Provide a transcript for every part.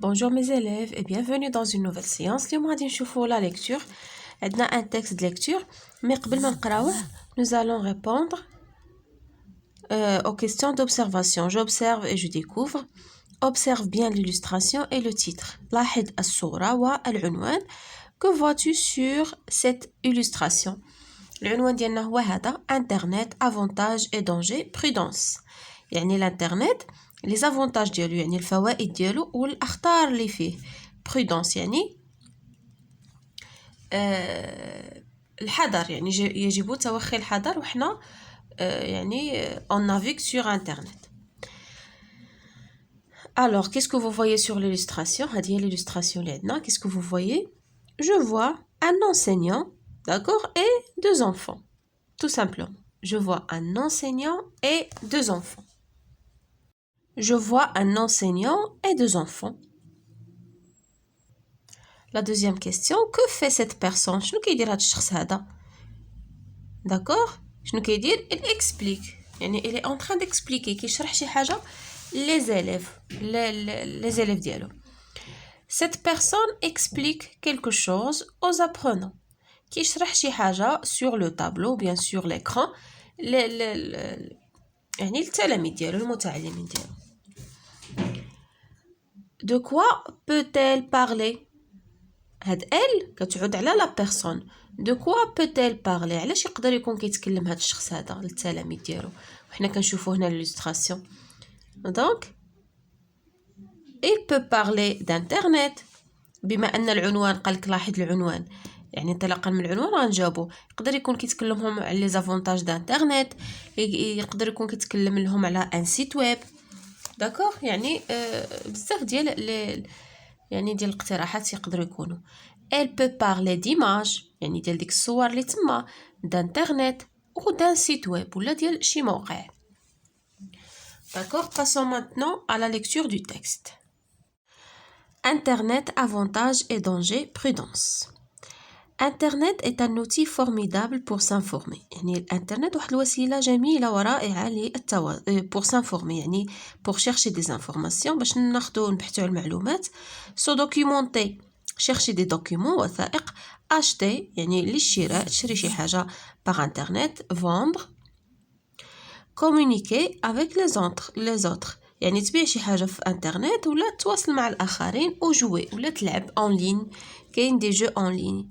Bonjour mes élèves et bienvenue dans une nouvelle séance. اليوم غادي نشوفوا la lecture. عندنا un texte de lecture, mais قبل ما نقراوه, nous allons répondre aux questions d'observation. J'observe et je découvre. Observe bien l'illustration et le titre. لاحظ الصورة والعنوان. Que vois-tu sur cette illustration? العنوان ديالنا هو هذا: Internet, avantages et dangers, prudence. يعني الانترنت les avantages ديالو يعني الفوائد ديالو والاخطار اللي فيه. prudence يعني الحذر، يعني يجب توخي الحذر وحنا يعني on navigue sur internet. Alors qu'est-ce que vous voyez sur l'illustration? هذه هي l'illustration اللي عندنا. Qu'est-ce que vous voyez? Je vois un enseignant, d'accord, et deux enfants. Tout simplement. Je vois un enseignant et deux enfants. Je vois un enseignant et deux enfants. La deuxième question, que fait cette personne? شنو كيدير هاد الشخص هذا؟ D'accord? شنو كيدير؟ Il explique. يعني il est en train d'expliquer, كيشرح شي حاجة les élèves ديالو. Cette personne explique quelque chose aux apprenants. كيشرح شي حاجة sur le tableau, bien sûr l'écran. يعني التلاميذ ديالو، المتعلمين ديالو. De quoi peut-elle parler? هاد elle كتعود على لا بيرسون. De quoi peut-elle parler? علاش يقدر يكون كيتكلم هاد الشخص هذا للتلاميذ ديالو؟ وحنا كنشوفوا هنا l'illustration. Donc il peut parler d'internet. بما ان العنوان قالك لاحظ العنوان، يعني انطلاقا من العنوان غنجاوبوا. يقدر يكون كيتكلم لهم على لي زافونتاج دانترنت، يقدر يكون كيتكلم لهم على ان سيت ويب. داكوغ، يعني بزاف ديال يعني ديال الاقتراحات يقدروا يكونوا. Elle peut parler d'image، يعني ديال ديك الصور اللي تما، d'internet ou d'un site web ولا ديال شي موقع. D'accord, passons maintenant à la lecture du texte. Internet, avantages et dangers, prudence. Internet est un outil formidable pour s'informer. يعني الانترنت واحد الوسيله جميله ورائعه pour s'informer، يعني pour chercher des informations، باش ناخذوا نبحثوا على المعلومات. se documenter، chercher des documents، وثائق. acheter يعني للشراء، تشري شي حاجه par internet. vendre. communiquer avec les autres، يعني تبيع شي حاجه في انترنت ولا تواصل مع الاخرين. ou jouer ولا تلعب en ligne، كاين des jeux en ligne.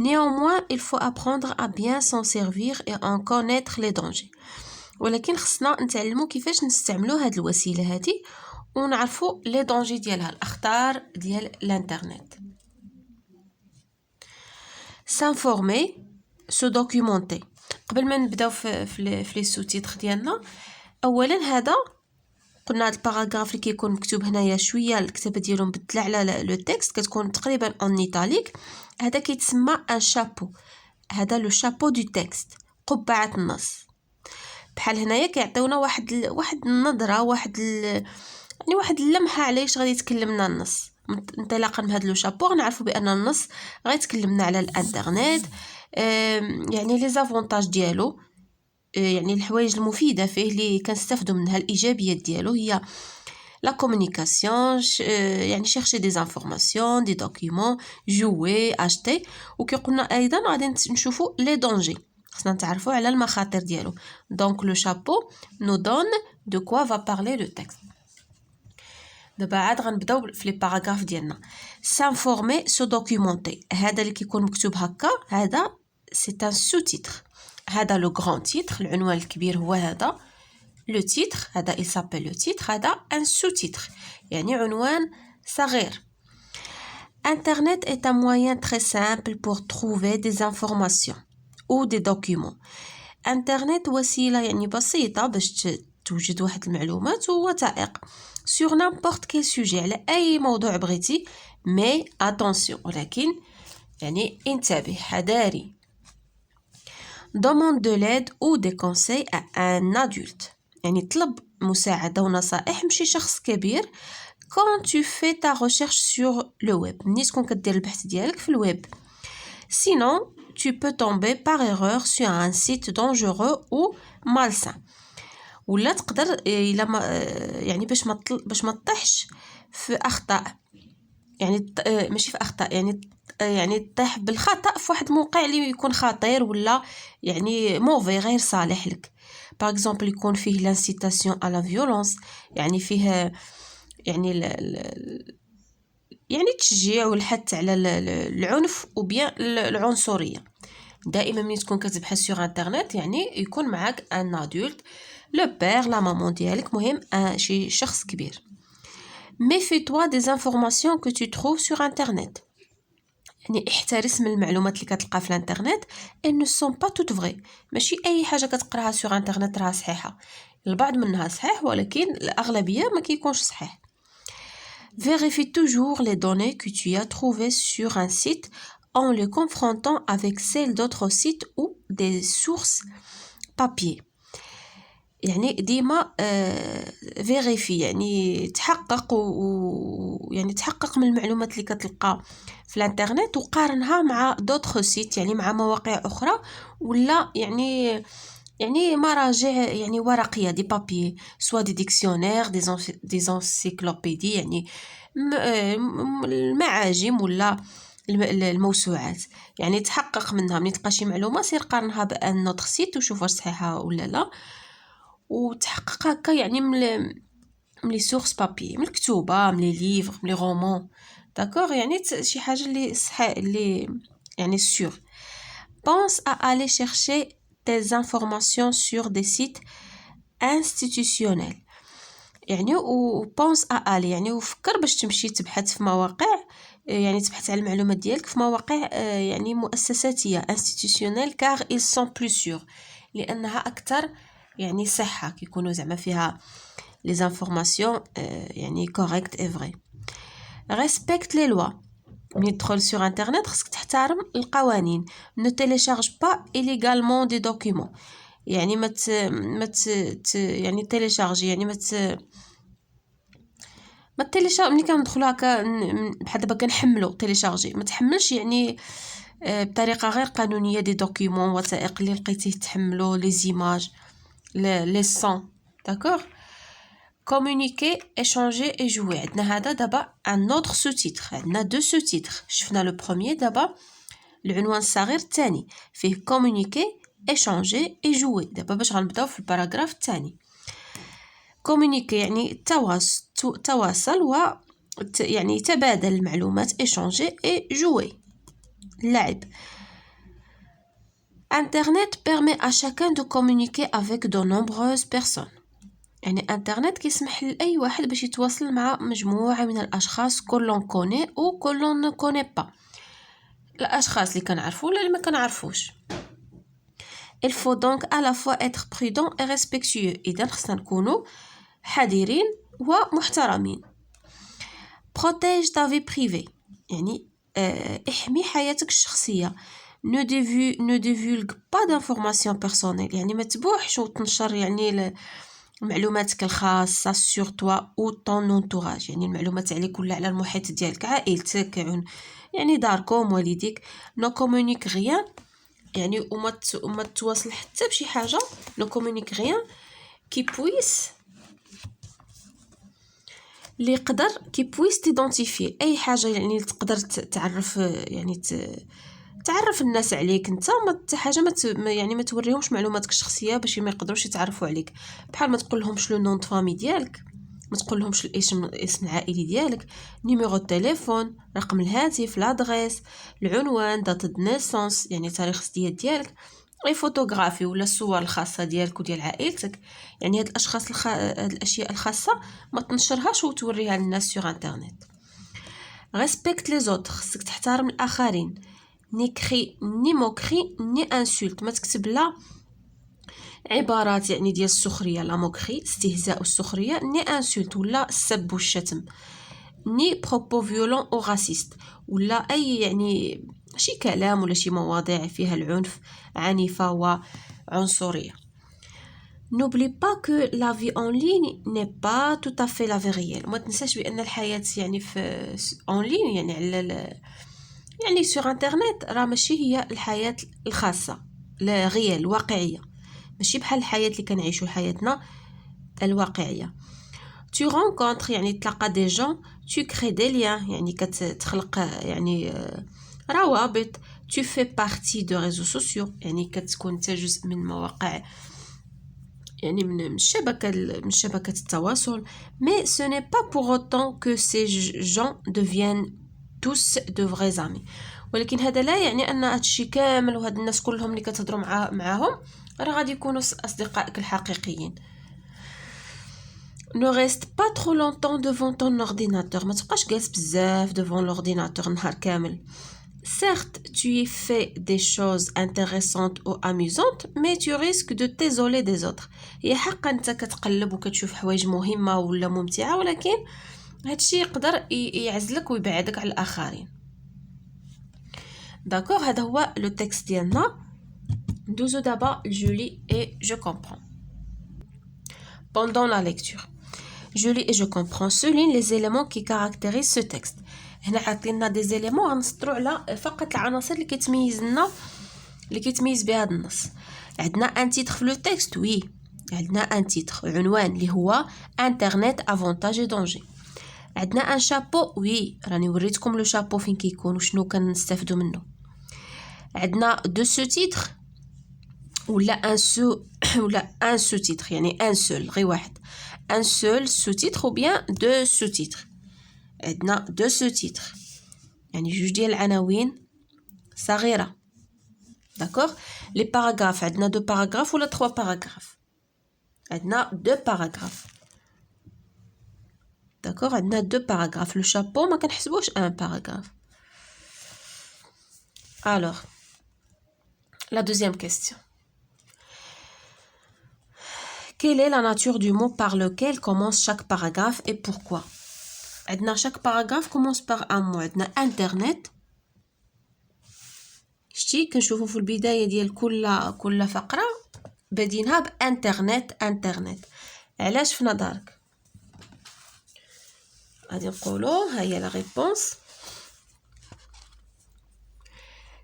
Néanmoins, il faut apprendre à bien s'en servir et en connaître les dangers. ولكن خصنا نتعلموا كيفاش نستعملوا هاد الوسيله هذه ونعرفوا لي دونجي ديالها، الاخطار ديال الانترنت. s'informer, se documenter. قبل ما نبداو في لي سوتيتر ديالنا، اولا هذا قلنا هاد الباراغراف اللي كيكون مكتوب هنايا شويه الكتابه ديالو مبدله على لو تكست، كتكون تقريبا اون ايطاليك. هذا كيتسمى ان شابو. هذا لو شابو دو تكست، قبعه النص. بحال هنايا كيعطيونا واحد النظره، يعني واحد اللمحه على ايش غادي يتكلمنا النص. انطلاقا من هذا لو شابو غنعرفوا بان النص غيتكلمنا على الانترنت، يعني لي زافونتاج ديالو، يعني الحوايج المفيده فيه اللي كنستافدوا منها، الايجابيات ديالو هي la communication، يعني chercher des informations, des documents, jouer, acheter. وكيقولنا ايضا غادي نشوفوا les dangers، خصنا نتعرفوا على المخاطر ديالو. donc le chapeau nous donne de quoi va parler le texte. دابا عاد غنبداو في لي باراغراف ديالنا. s'informer, se documenter، هذا اللي كيكون مكتوب هكا هذا c'est un sous-titre. هذا لو غران تيتر، العنوان الكبير هو هذا. le titre هذا il s'appelle le titre، هذا un sous-titre يعني عنوان صغير. Internet est un moyen très simple pour trouver des informations ou des documents. Internet وسيلة يعني بسيطة باش توجد واحد المعلومات ووثائق sur n'importe quel sujet، على أي موضوع بغيتي. mais attention، ولكن يعني انتبه، حذاري. demande de l'aide ou des conseils à un adulte، يعني طلب مساعدة ونصائح مشي شخص كبير. quand tu fais ta recherche sur le web، ملي تكون كدير البحث ديالك في الويب. sinon tu peux tomber par erreur sur un site dangereux ou malsain، ولا تقدر الا ما يعني باش ما تطيحش في اخطاء يعني ماشي في اخطاء، يعني تطيح بالخطا في واحد الموقع اللي يكون خطير ولا يعني موفي غير صالح لك. باغ اكزومبل يكون فيه لانسيتاسيون على لا فيولونس، يعني فيه يعني يعني تشجيع والحث على العنف او بيان العنصريه. دائما ملي تكون كتبحث سور انترنت يعني يكون معاك ان ادولت، لو بير لا مامون ديالك، مهم شي شخص كبير. méfie-toi des informations que tu trouves sur internet. يعني احترس من المعلومات اللي كتلقى في الانترنت. elles ne sont pas toutes vraies. ماشي اي حاجه كتقراها سور انترنت راها صحيحه، البعض منها صحيح ولكن الاغلبيه ما كيكونش صحيح. vérifie toujours les données que tu as trouvées sur un site en les confrontant avec celles d'autres sites ou des sources papier. يعني ديما فيريفي، يعني تحقق يعني تحقق من المعلومات اللي كتلقى في الانترنت وقارنها مع دوطخ سيت، يعني مع مواقع اخرى ولا يعني مراجع يعني ورقيه، دي بابي سوا دي ديكسيونير دي انسيكلوبيدي، يعني المعاجم ولا الموسوعات. يعني تحقق منها ملي تلقى شي معلومه سير قارنها بان نوتر سيت وشوف واش صحيحه ولا لا، وتحقق هكا يعني من لي سورس بابي، من الكتوبه، من لي ليفر، من لي رومان. داكوغ، يعني شي حاجه اللي صحيح اللي يعني سور. pense à aller chercher tes informations sur des sites institutionnels. يعني و pense à aller يعني وفكر باش تمشي تبحث في مواقع، يعني تبحث على المعلومات ديالك في مواقع يعني مؤسساتيه institutionnel car ils sont plus sûrs، لانها اكثر يعني صحه، كيكونوا زعما فيها les informations يعني correct et vrai. respecte les lois. ملي تدخل sur internet خصك تحترم القوانين. ne télécharge pas illégalement des documents. يعني يعني télécharge يعني ما تيليشارج. ملي كندخلوا هكا بحال دابا كنحملوا تيليشارجي، ما تحملش يعني بطريقه غير قانونيه دي دوكيومون، وثائق اللي لقيتيه تحملوا، لي زيماج، لي سون. داكوغ. communiquer échanger et jouer. عندنا هذا دابا un autre sous-titre، عندنا دو sous-titres. شفنا لو بروميير، دابا العنوان الصغير الثاني فيه communiquer échanger et jouer. دابا باش غنبداو في الباراغراف الثاني. communiquer يعني تواصل و يعني تبادل المعلومات، échanger et jouer اللعب. Internet permet à chacun de communiquer avec de nombreuses personnes. يعني انترنت كيسمح لاي واحد باش يتواصل مع مجموعه من الاشخاص كل لون كوني او كل لون نو كوني با، الاشخاص اللي كنعرفوا ولا اللي ما كنعرفوش. il faut donc à la fois être prudent et respectueux. اذا خصنا نكونوا حذرين ومحترمين. protège ta vie privée، يعني احمي حياتك الشخصيه. ne divulgue pas d'informations personnelles، يعني ما تبوحش وتنشر يعني معلوماتك الخاصة sur toi ou ton entourage، يعني المعلومات عليك ولا على المحيط ديالك، عائلتك، يعني داركم، والديك. no communique rien، يعني وما تواصل حتى بشي حاجة no communique rien qui puisse اللي يقدر qui puisse t'identifier، اي حاجة يعني تقدر تعرف، يعني تعرف الناس عليك انت، ما حاجه يعني ما توريهمش معلوماتك الشخصيه باش ما يقدروش يتعرفوا عليك. بحال ما تقول لهمش لو نون فامي ديالك، ما تقول لهمش الاسم العائلي ديالك، نيميرو التليفون، رقم الهاتف، لادريس، العنوان، دات د نيسونس يعني تاريخ الازدياد ديالك، اي فوتوغرافي ولا الصور الخاصه ديالك وديال عائلتك. يعني هاد الاشخاص هاد الاشياء الخاصه ما تنشرهاش وتوريها للناس سور انترنت. ريسبكت لي زوتر، خصك تحترم الاخرين. نيكري ني موكري ني انسولت، ما تكتب لا عبارات يعني ديال السخريه، لا موكري استهزاء والسخريه، ني انسولت ولا السب والشتم، ني بروبو فيولون او راسيست ولا اي يعني شي كلام ولا شي مواضيع فيها العنف عنيفه وعنصريه. n'oublie pas que la vie en ligne n'est pas tout à fait la vie réelle. ما تنساش بان الحياه يعني في en ligne يعني على يعني سور انترنت راه ماشي هي الحياه الخاصه، لا غير الواقعيه، ماشي بحال الحياه اللي كنعيشوا حياتنا الواقعيه. tu rencontres يعني تلقى des gens, tu crées des liens يعني كتخلق يعني روابط, tu fais partie de réseaux sociaux يعني كتكون انت جزء من مواقع يعني من شبكة التواصل. Mais ce n'est pas pour autant que ces gens deviennent tous de vrais amis. ولكن هذا لا يعني ان هادشي كامل وهاد الناس كلهم اللي كتهضروا معاهم راه غادي يكونوا اصدقائك الحقيقيين. Ne reste pas trop longtemps devant ton ordinateur. ما تبقاش جالس بزاف devant l'ordinateur نهار كامل. Certes, tu y fais des choses intéressantes ou amusantes, mais tu risques de t'isoler des autres. هي حقا انت كتقلب وكتشوف حوايج مهمة ولا ممتعة, ولكن هادشي يقدر يعزلك ويبعدك على الآخرين. D'accord, هذا هو le texte ديالنا. ندوزو دابا je lis et je comprends. Pendant la lecture, je lis et je comprends. Souligne les éléments qui caractérisent ce texte. هنا عطينا دي زيليمون غنسطروا على فقط العناصر اللي كيتميز بها هذا النص. عندنا ان تيتر في لو تكست, وي عندنا ان تيتر عنوان اللي هو انترنت افونتاج اي دونجي. عندنا ان شابو, وي راني وريتكم لو شابو فين كيكون وشنو كنستافدوا منه. عندنا دو سو تيتر ولا ان سو تيتر يعني ان سول غير واحد, ان سول سو تيتر ou bien دو سو تيتر. عندنا دو سو تيتر يعني جوج ديال العناوين صغيره. داكوغ. لي باراغراف عندنا دو باراغراف ولا 3 باراغراف. عندنا دو باراغراف. داكوغ, عندنا دو باراغراف. لو شابو ما كنحسبوش ان باراغراف. alors la deuxième question, quelle est la nature du mot par lequel commence chaque paragraphe et pourquoi. عندنا chaque paragraphe commence par un mot. عندنا internet, شتي كنشوفو في البداية ديال كل فقرة بادينها بانترنت. علاش في نظرك؟ غادي نقولو ها هي لا ريبونس.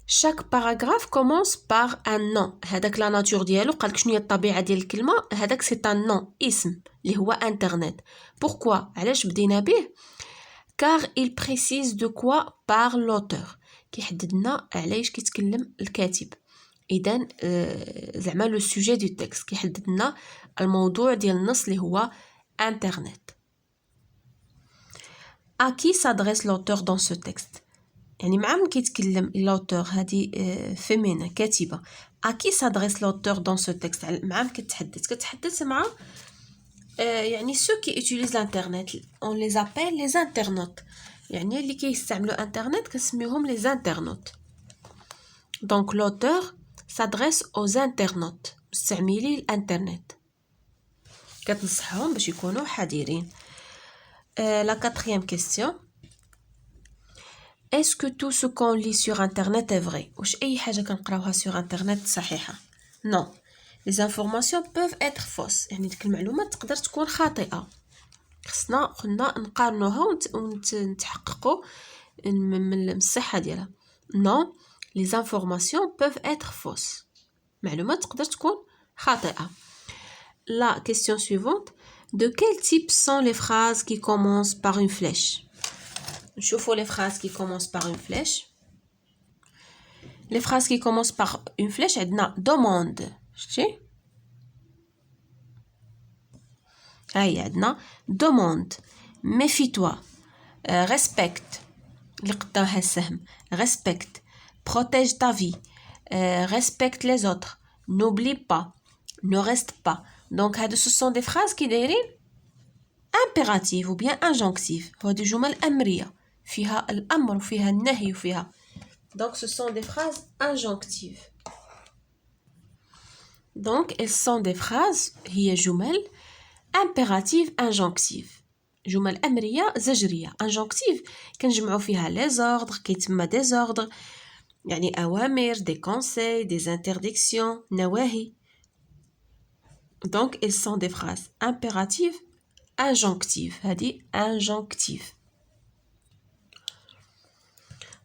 chaque paragraphe commence par un nom. هذاك لا ناتور ديالو قالك شنو هي الطبيعة ديال الكلمة. هذاك سي ان نون, اسم اللي هو انترنت. pourquoi علاش بدينا به؟ car il précise de quoi parle l'auteur. كيحدد لنا علاش كيتكلم الكاتب. اذا زعما لو سوجي دو تكست كيحدد لنا الموضوع ديال النص اللي هو انترنت. à qui s'adresse l'auteur dans ce texte. يعني مع من كيتكلم l'auteur هذه فيمينا كاتبة. à qui s'adresse l'auteur dans ce texte. مع من كتحدث مع يعني ceux qui utilisent l'internet. on les appelle les internautes. يعني اللي كيستعملوا انترنت كنسميوهم les internautes. donc l'auteur s'adresse aux internautes, مستعملي الانترنت. كتنصحهم باش يكونوا حذرين. la quatrième question, est-ce que tout ce qu'on lit sur internet est vrai. واش اي حاجه كنقراوها sur internet صحيحه؟ non, les informations peuvent être fausses. يعني ديك المعلومات تقدر تكون خاطئه. خصنا نقارنوها ونتحققوا من الصحه ديالها. non, les informations peuvent être fausses. معلومات تقدر تكون خاطئه. la question suivante, de quel type sont les phrases qui commencent par une flèche. نشوفوا les phrases qui commencent par une flèche. les phrases qui commencent par une flèche عندنا demande, شتي هاي عندنا demande, méfie-toi, respecte اللي قدامها السهم, respecte, protège ta vie, respecte les autres, n'oublie pas, ne reste pas. donc هادو ce sont des phrases qui دايرين impérative ou bien injonctive. هادو جمل أمرية فيها الأمر وفيها النهي وفيها. donc ce sont des phrases injonctives. donc elles sont des phrases هي جمل impérative injonctive. جمل أمرية زجرية. injonctive كنجمعوا فيها les ordres, كيتسمى des ordres يعني أوامر, des conseils, des interdictions, نواهي. donc elles sont des phrases impératives injonctives. هذه injonctive.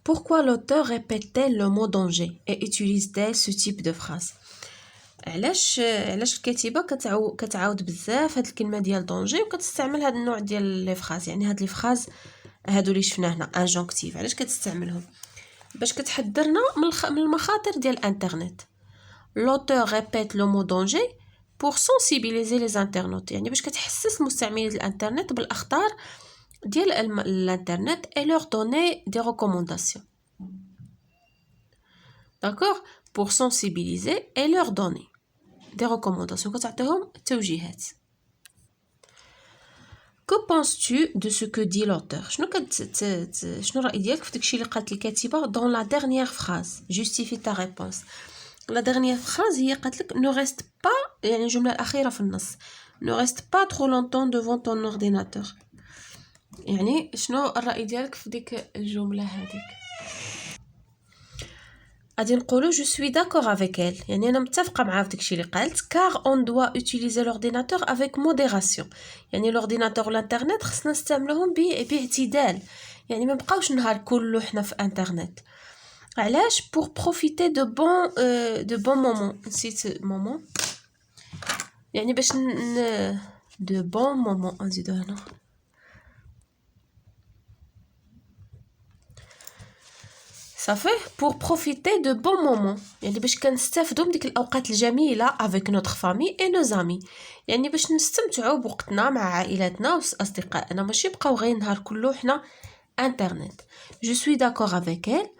pourquoi l'auteur répète-t-elle le mot danger et utilise-t-elle ce type de phrase. علاش الكاتبه كتعاود بزاف هاد الكلمه ديال دونجي وكتستعمل هاد النوع ديال لي فراز، يعني هاد لي فراز هادو اللي شفنا هنا انجونكتيف. علاش كتستعملهم؟ باش كتحذرنا من المخاطر ديال الانترنت. l'auteur répète le mot danger pour sensibiliser les internautes، يعني باش كتحسس مستعملي الانترنت بالاخطار ديال الانترنت et leur donner des recommandations. d'accord, pour sensibiliser et leur donner des recommandations، كتعطيهم توجيهات. que penses-tu de ce que dit l'auteur؟ شنو الرأي ديالك في داكشي اللي قالت الكاتبه dans la dernière phrase؟ justifie ta réponse. la dernière phrase هي قالت لك ne reste pas، يعني الجمله الاخيره في النص، ne reste pas trop longtemps devant ton ordinateur. يعني شنو الرأي ديالك في ديك الجمله هذيك؟ غادي نقولوا je suis d'accord avec elle، يعني انا متفقه معها في داكشي اللي قالت. car on doit utiliser l'ordinateur avec modération، يعني l'ordinateur والانترنت خصنا نستعملوهم باعتدال، يعني ما نبقاوش النهار كله حنا في انترنت. علاش؟ pour profiter de bon moment، نسيت مومون، يعني باش de bon moment نزيدو هنا صافي. pour profiter de bon moment، يعني باش كنستافدوا من ديك الاوقات الجميله avec notre famille et nos amis، يعني باش نستمتعوا بوقتنا مع عائلاتنا واصدقائنا، ماشي بقاو غير النهار كله حنا انترنت. je suis d'accord avec elle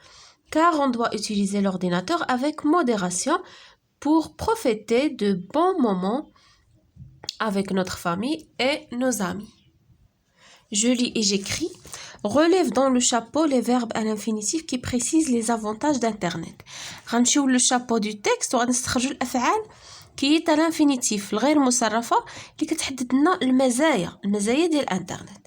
car on doit utiliser l'ordinateur avec modération pour profiter de bons moments avec notre famille et nos amis. je lis et j'écris. relève dans le chapeau les verbes à l'infinitif qui précisent les avantages d'internet. غنمشيو لو شابو دو تكست وغنستخرجوا الافعال كي تا الانفينيتيف الغير مصرفه اللي كتحدد لنا المزايا ديال الانترنت.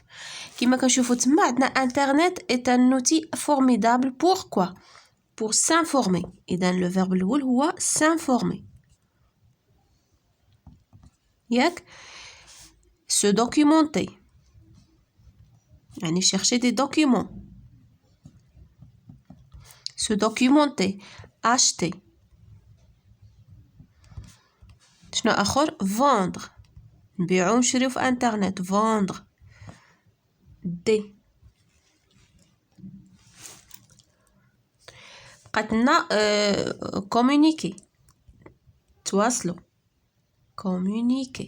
كما كنشوفوا تما عندنا انترنت est un outil formidable. pourquoi؟ pour s'informer. اذا لو فيرب الاول هو s'informer ياك. se documenter يعني chercher des documents. se documenter. acheter. شنو اخر؟ vendre. نبيعو ونشريو في انترنت. vendre. دي بقات لنا communiquer تواصلوا. communiquer.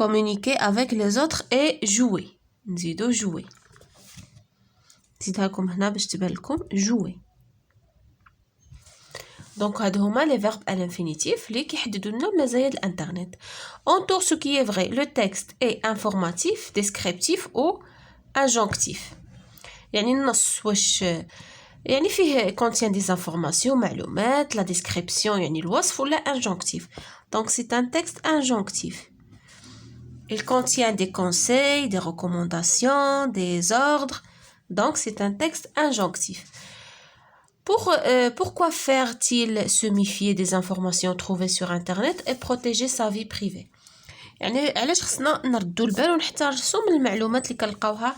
communiquer avec les autres et jouer. نزيدو jouer. نزيدها لكم هنا باش تبان لكم jouer. دونك هادو هما لي فيرب à l'infinitif اللي كيحددوا لنا مزايا الانترنت. entoure ce qui est vrai. le texte est informatif, descriptif ou injonctif. يعني النص واش يعني فيه contient des informations معلومات. la description يعني الوصف ولا injonctif. donc c'est un texte injonctif. il contient des conseils, des recommandations, des ordres. donc c'est un texte injonctif. Pourquoi faire-t-il se méfier des informations trouvées sur internet et protéger sa vie privée؟ يعني علاش خصنا نردوا البال ونحترسوا من المعلومات اللي كنلقاوها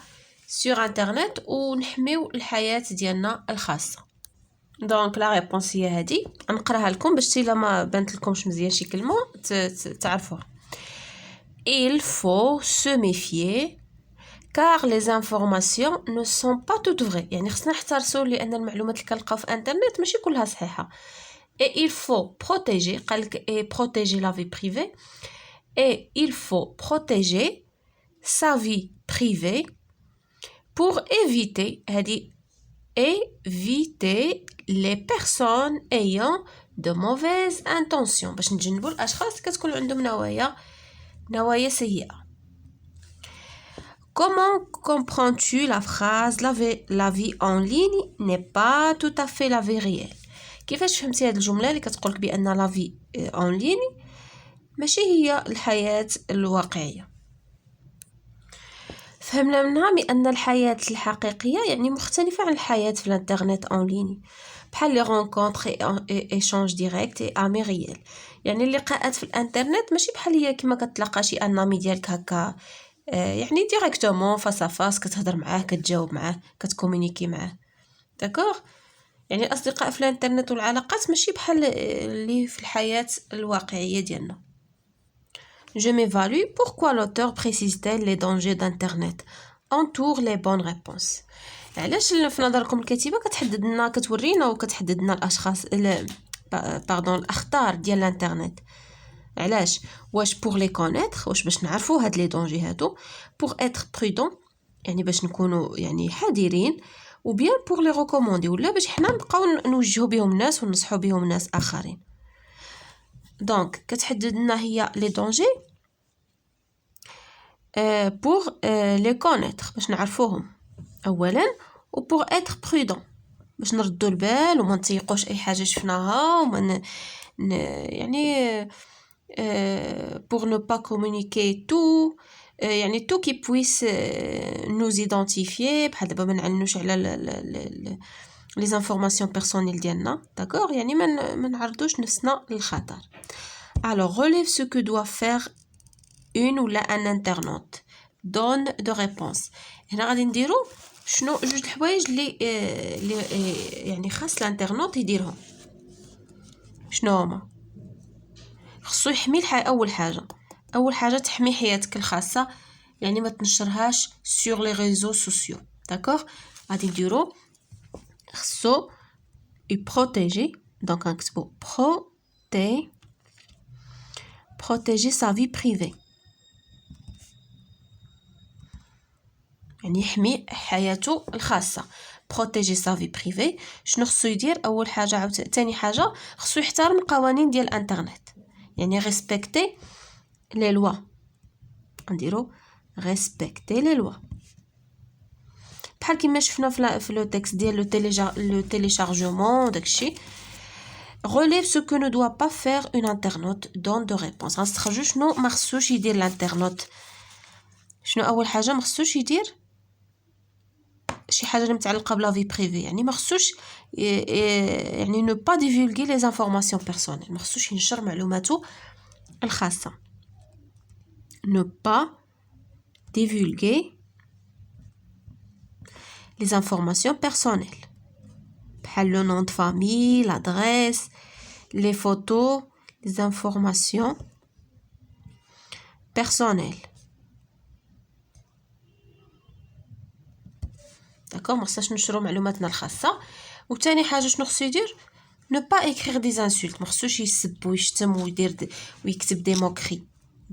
sur انترنت ونحميو الحياة ديالنا الخاصة؟ دونك لا ريبونس هي هذه. نقراها لكم باش الا ما بانت لكمش مزيان شي كلمه تعرفوها. il faut se méfier car les informations ne sont pas toutes vraies. يعني خصنا نحترسوا لان المعلومات اللي كنلقاو في انترنت ماشي كلها صحيحه. et il faut protéger قالك et protéger la vie privée et il faut protéger sa vie privée pour éviter هذه éviter les personnes ayant de mauvaises intentions باش نتجنبوا الاشخاص كتكون عندهم نوايا سيئه. comment comprends-tu la phrase la vie en ligne n'est pas tout à fait la vie réelle؟ كيفاش فهمتي هذه الجمله اللي كتقولك بان لا في en ligne ماشي هي الحياه الواقعيه؟ فهمنا منها بان الحياه الحقيقيه يعني مختلفه عن الحياه في الانترنت en ligne بحال لي رونكونطر اي ايشانج ديريكت اي امي ريال. يعني اللقاءات في الانترنت ماشي بحال هي كما كتلاقى شي انامي ديالك هكا يعني ديريكتومون فاس ا فاس كتهضر معاه كتجاوب معاه كتكومونيكي معاه. داكوغ يعني الأصدقاء في الانترنت والعلاقات ماشي بحال اللي في الحياة الواقعية ديالنا. Je m'évalue. Pourquoi l'auteur précise-t-elle les dangers d'internet entoure les bonnes réponses. علاش في نظركم الكاتبة كتحدد لنا كتورينا وكتحدد لنا الاشخاص الاخطار ديال الانترنت. علاش؟ واش pour les connaître واش باش نعرفوا هاد لي دونجي هادو pour être prudent يعني باش نكونوا يعني حذرين ou bien pour les recommander ولا باش حنا نبقاو نوجهوا بهم الناس وننصحوا بهم ناس اخرين. دونك كتحدد لنا هي لي دونجي pour les connaître باش نعرفوهم اولا و pour être prudent باش نردوا البال وما نتيقوش اي حاجه شفناها وما يعني pour ne pas communiquer tout يعني tout qui puisse nous identifier بحال دابا ما نعنوش على les informations personnelles ديالنا d'accord يعني ما نعرضوش نفسنا للخطر. Alors relève ce que doit faire une ou un internaute donne de réponse. هنا غادي نديرو شنو جوج الحوايج اللي يعني خاص الانترنوت يديرهم. شنو هما؟ خصو يحمي اول حاجه تحمي حياتك الخاصه يعني ما تنشرهاش sur les réseaux sociaux d'accord. غادي نديرو خصو يبروتيجي دونك نكتبو protéger sa vie privée يعني يحمي حياته الخاصه. protéger sa vie privée شنو خصو يدير؟ اول حاجه عاوتاني ثاني حاجه خصو يحترم القوانين ديال الانترنت يعني respecter les lois. نديرو respecter les lois بحال كيما شفنا في لو تكست ديال لو téléchargement داكشي. relève ce que ne doit pas faire une internaute donne de réponse. غنستخرجوا شنو ما خصوش يدير الانترنت. شنو اول حاجه ما خصوش يدير؟ شي حاجه اللي متعلقه بلا في بريفي يعني ما خصوش يعني ne pas divulguer les informations personnelles ما خصوش ينشر معلوماته الخاصه. ne pas divulguer les informations personnelles بحال le nom de famille, l'adresse, les photos, les informations personnelles d'accord. ما خصناش نشرو معلوماتنا الخاصه. وثاني حاجه شنو خصو يدير؟ ne pas écrire des insultes ما خصوش يسب ويشتم ويدير ويكتب دي موكري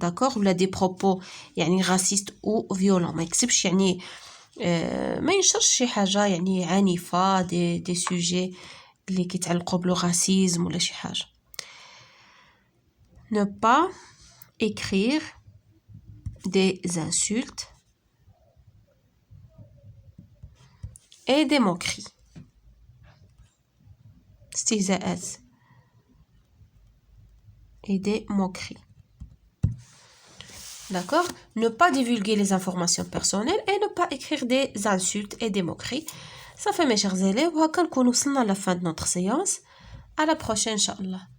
d'accord ولا دي بروبو يعني راسيست او فيولون ما يكتبش يعني ما ينشرش شي حاجه يعني عنيفه دي سوجي اللي كيتعلقوا بلو راسيزم ولا شي حاجه. ne pas écrire des insultes et des moqueries استهزاءات et des moqueries d'accord. ne pas divulguer les informations personnelles et ne pas écrire des insultes et des moqueries. Ça fait mes chers élèves وهكا نكون وصلنا à la fin de notre séance. à la prochaine إن شاء الله.